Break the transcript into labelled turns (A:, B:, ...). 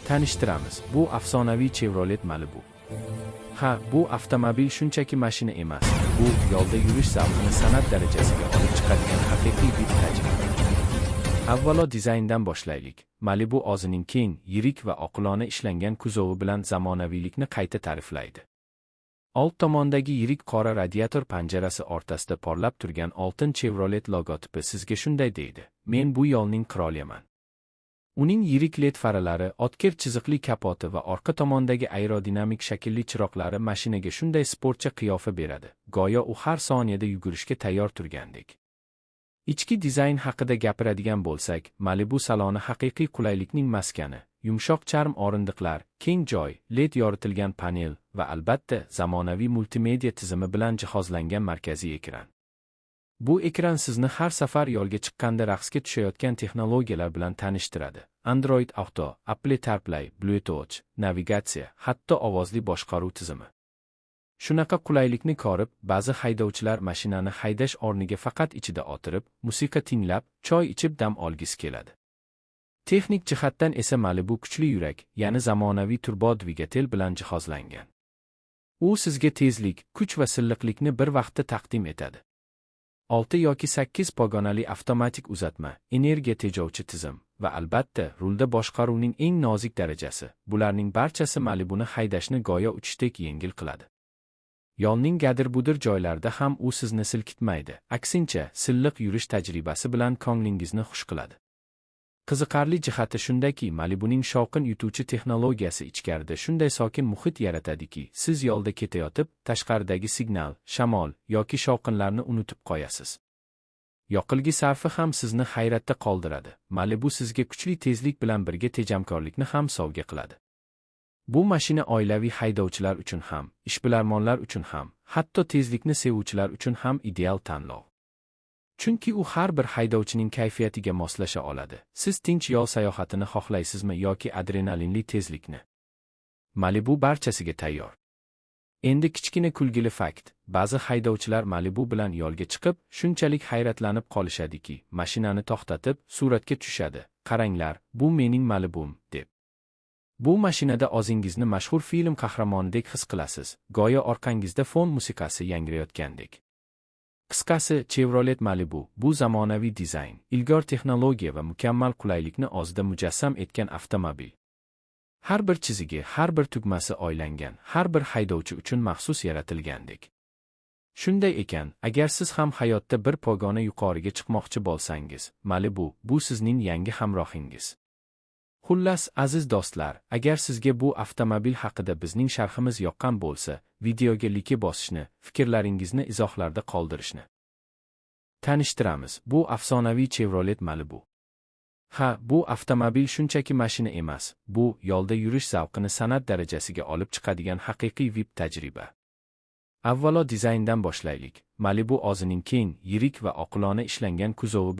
A: Tanishtiramiz, bu afsonaviy Chevrolet Malibu. Ha, bu avtomobil shunchaki mashina emas, bu yo'lda yurish zavqini san'at darajasiga olib chiqadigan haqiqiy bir tajriba. Avvalo dizayndan boshlaylik. Malibu o'zining keng, yirik va oqilona ishlangan kuzovi bilan zamonaviylikni qayta ta'riflaydi. Old tomondagi yirik qora radiator panjarasi o'rtasida porlab turgan oltin Chevrolet logotipi sizga shunday deydi: men bu yo'lning qiroliman. Uning yirik LED faralari, o'tkir chiziqli kapoti va orqa tomondagi aerodinamik shaklli chiroqlari mashinaga shunday sportcha qiyofa beradi, go'yo u har soniyada yugurishga tayyor turgandek. Ichki dizayn haqida gapiradigan bo'lsak, Malibu saloni haqiqiy qulaylikning maskani, yumshoq charm o'rindiqlar, keng joy, LED yoritilgan panel va albatta zamonaviy multimedia tizimi bilan jihozlangan markaziy ekran. Bu ekran sizni har safar yo'lga chiqqanda raqsga tushayotgan texnologiyalar bilan tanishtiradi. Android Auto, Apple CarPlay, Bluetooth, navigatsiya, hatto ovozli boshqaruv tizimi. Shunaqa qulaylikni ko'rib, ba'zi haydovchilar mashinani haydash o'rniga faqat ichida o'tirib, musiqa tinglab, choy ichib dam olgisi keladi. Texnik jihatdan esa Malibu kuchli yurak, ya'ni zamonaviy turbo dvigatel bilan jihozlangan. U sizga tezlik, kuch va silliqlikni bir vaqtda taqdim etadi. 6 yoki 8 pogonali avtomatik uzatma, energiya tejovchi tizim va albatta rulda boshqaruvning eng nozik darajasi. Bularning barchasi Malibuni haydashni go'yo uchishdek yengil qiladi. Yo'lning gadir-budir joylarida ham u sizni silkitmaydi. Aksincha, silliq yurish tajribasi bilan ko'nglingizni xush qiladi. Qiziqarli jihati shundaki, Malibuning shovqin yutuvchi texnologiyasi ichkarida shunday sokin muhit yaratadiki, siz yo'lda ketayotib, tashqaridagi signal, shamol yoki shovqinlarni unutib qo'yasiz. Yoqilgi sarfi ham sizni hayratda qoldiradi. Malibu sizga kuchli tezlik bilan birga tejamkorlikni ham sovg'a qiladi. Bu mashina oilaviy haydovchilar uchun ham, ishbilarmonlar uchun ham, hatto tezlikni sevuvchilar uchun ham ideal tanlov. Chunki u har bir haydovchining kayfiyatiga moslasha oladi. Siz tinch yo'l sayohatini xohlaysizmi yoki adrenalinli tezlikni? Malibu barchasiga tayyor. Endi kichkina kulgili fakt. Ba'zi haydovchilar Malibu bilan yo'lga chiqib, shunchalik hayratlanib qolishadiki, mashinani to'xtatib, suratga tushadi. Qaranglar, bu mening Malibum, deb. Bu mashinada o'zingizni mashhur film qahramonidek his qilasiz, go'yo orqangizda fon musiqasi yangrayotgandek. Qisqasi, Chevrolet Malibu bu zamonaviy dizayn, ilg'or texnologiya va mukammal qulaylikni o'zida mujassam etgan avtomobil. Har bir chizigi, har bir tugmasi oylangan, har bir haydovchi uchun maxsus yaratilgandek. Shunday ekan, agar siz ham hayotda bir pogona yuqoriga chiqmoqchi bo'lsangiz, Malibu bu sizning yangi hamrohingiz. Xullas, aziz do'stlar, agar sizga bu avtomobil haqida bizning sharhimiz yoqqan bo'lsa, videoga like bosishni, fikrlaringizni izohlarda qoldirishni. Tanishtiramiz, bu afsonaviy Chevrolet Malibu. Ha, bu avtomobil shunchaki mashina emas, bu yo'lda yurish zavqini san'at darajasiga olib chiqadigan haqiqiy VIP tajriba. Avvalo dizayndan boshlaylik. Malibu o'zining keng, yirik va oqilona ishlangan kuzovi